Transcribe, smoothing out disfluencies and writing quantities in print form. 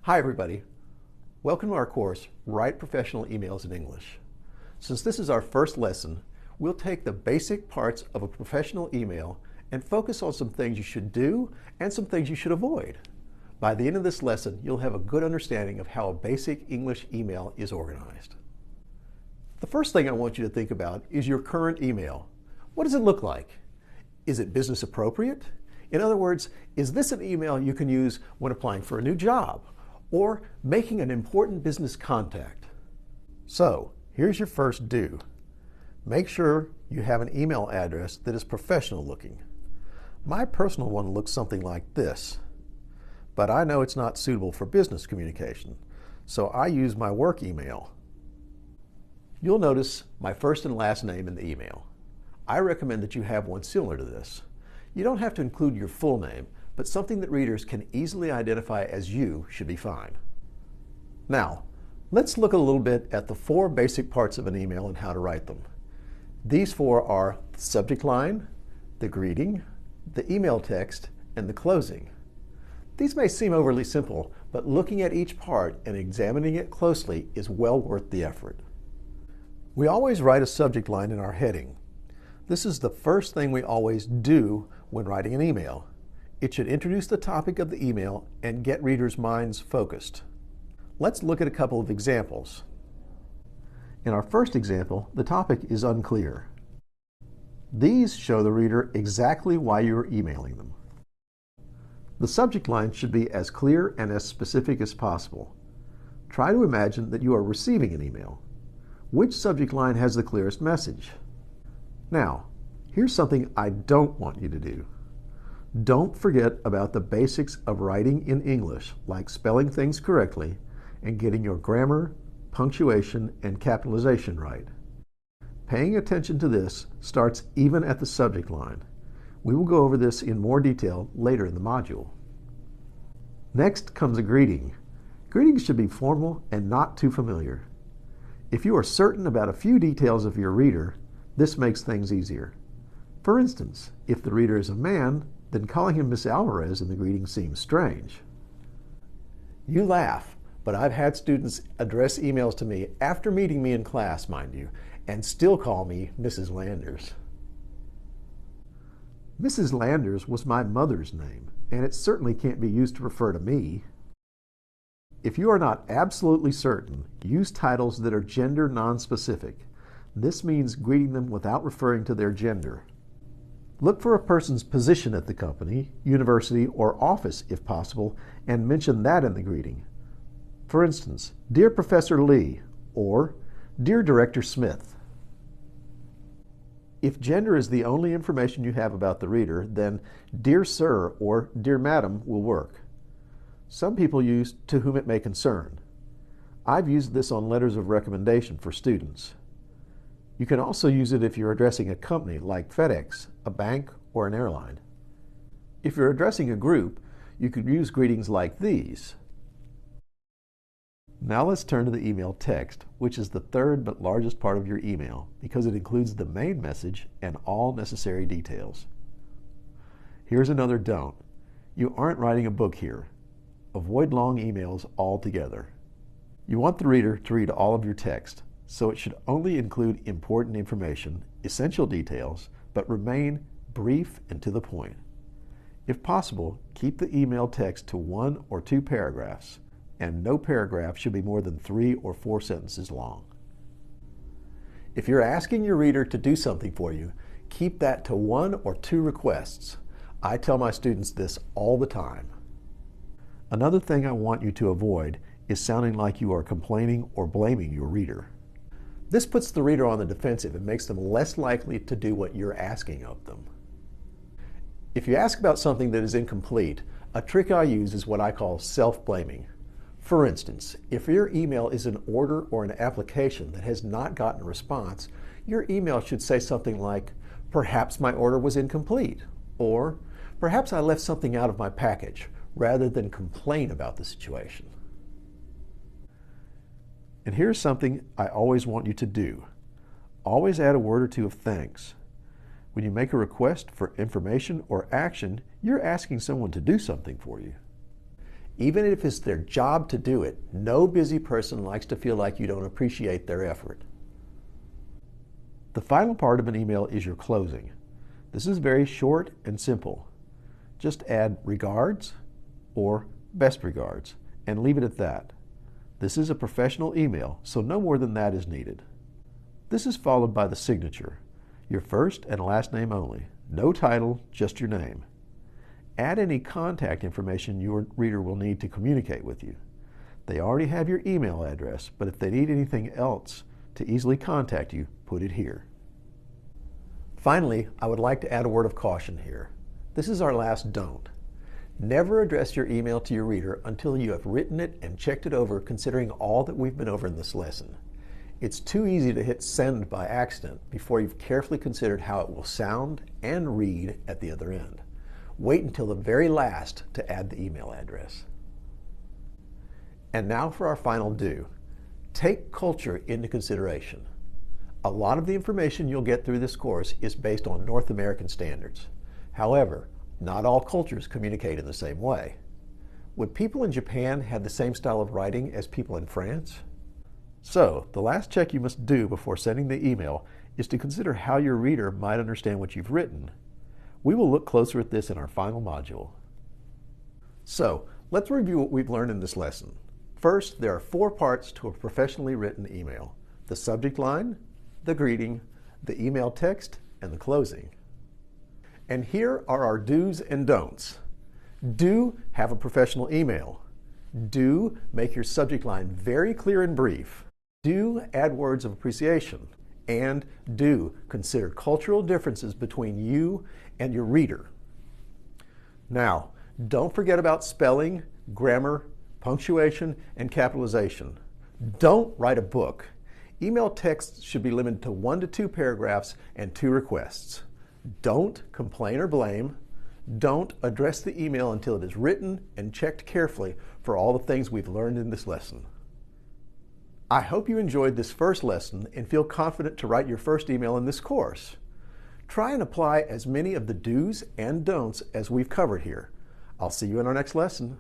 Hi everybody. Welcome to our course, Write Professional Emails in English. Since this is our first lesson, we'll take the basic parts of a professional email and focus on some things you should do and some things you should avoid. By the end of this lesson, you'll have a good understanding of how a basic English email is organized. The first thing I want you to think about is your current email. What does it look like? Is it business appropriate? In other words, is this an email you can use when applying for a new job or making an important business contact? So, here's your first do. Make sure you have an email address that is professional looking. My personal one looks something like this, but I know it's not suitable for business communication, so I use my work email. You'll notice my first and last name in the email. I recommend that you have one similar to this. You don't have to include your full name, but something that readers can easily identify as you should be fine. Now, let's look a little bit at the four basic parts of an email and how to write them. These four are the subject line, the greeting, the email text, and the closing. These may seem overly simple, but looking at each part and examining it closely is well worth the effort. We always write a subject line in our heading. This is the first thing we always do when writing an email. It should introduce the topic of the email and get readers' minds focused. Let's look at a couple of examples. In our first example, the topic is unclear. These show the reader exactly why you are emailing them. The subject line should be as clear and as specific as possible. Try to imagine that you are receiving an email. Which subject line has the clearest message? Now, here's something I don't want you to do. Don't forget about the basics of writing in English, like spelling things correctly and getting your grammar, punctuation, and capitalization right. Paying attention to this starts even at the subject line. We will go over this in more detail later in the module. Next comes a greeting. Greetings should be formal and not too familiar. If you are certain about a few details of your reader, this makes things easier. For instance, if the reader is a man, then calling him Miss Alvarez in the greeting seems strange. You laugh, but I've had students address emails to me after meeting me in class, mind you, and still call me Mrs. Landers. Mrs. Landers was my mother's name, and it certainly can't be used to refer to me. If you are not absolutely certain, use titles that are gender nonspecific. This means greeting them without referring to their gender. Look for a person's position at the company, university, or office if possible, and mention that in the greeting. For instance, Dear Professor Lee, or Dear Director Smith. If gender is the only information you have about the reader, then Dear Sir or Dear Madam will work. Some people use To Whom It May Concern. I've used this on letters of recommendation for students. You can also use it if you're addressing a company like FedEx, a bank, or an airline. If you're addressing a group, you could use greetings like these. Now let's turn to the email text, which is the third but largest part of your email because it includes the main message and all necessary details. Here's another don't. You aren't writing a book here. Avoid long emails altogether. You want the reader to read all of your text, so it should only include important information, essential details, but remain brief and to the point. If possible, keep the email text to 1 or 2 paragraphs, and no paragraph should be more than 3 or 4 sentences long. If you're asking your reader to do something for you, keep that to 1 or 2 requests. I tell my students this all the time. Another thing I want you to avoid is sounding like you are complaining or blaming your reader. This puts the reader on the defensive and makes them less likely to do what you're asking of them. If you ask about something that is incomplete, a trick I use is what I call self-blaming. For instance, if your email is an order or an application that has not gotten a response, your email should say something like, "Perhaps my order was incomplete," or "Perhaps I left something out of my package," rather than complain about the situation. And here's something I always want you to do. Always add a word or two of thanks. When you make a request for information or action, you're asking someone to do something for you. Even if it's their job to do it, no busy person likes to feel like you don't appreciate their effort. The final part of an email is your closing. This is very short and simple. Just add regards or best regards and leave it at that. This is a professional email, so no more than that is needed. This is followed by the signature, your first and last name only. No title, just your name. Add any contact information your reader will need to communicate with you. They already have your email address, but if they need anything else to easily contact you, put it here. Finally, I would like to add a word of caution here. This is our last don't. Never address your email to your reader until you have written it and checked it over, considering all that we've been over in this lesson. It's too easy to hit send by accident before you've carefully considered how it will sound and read at the other end. Wait until the very last to add the email address. And now for our final do. Take culture into consideration. A lot of the information you'll get through this course is based on North American standards. However, not all cultures communicate in the same way. Would people in Japan have the same style of writing as people in France? So, the last check you must do before sending the email is to consider how your reader might understand what you've written. We will look closer at this in our final module. So, let's review what we've learned in this lesson. First, there are 4 parts to a professionally written email: the subject line, the greeting, the email text, and the closing. And here are our do's and don'ts. Do have a professional email. Do make your subject line very clear and brief. Do add words of appreciation. And do consider cultural differences between you and your reader. Now, don't forget about spelling, grammar, punctuation, and capitalization. Don't write a book. Email texts should be limited to 1 to 2 paragraphs and 2 requests. Don't complain or blame. Don't address the email until it is written and checked carefully for all the things we've learned in this lesson. I hope you enjoyed this first lesson and feel confident to write your first email in this course. Try and apply as many of the do's and don'ts as we've covered here. I'll see you in our next lesson.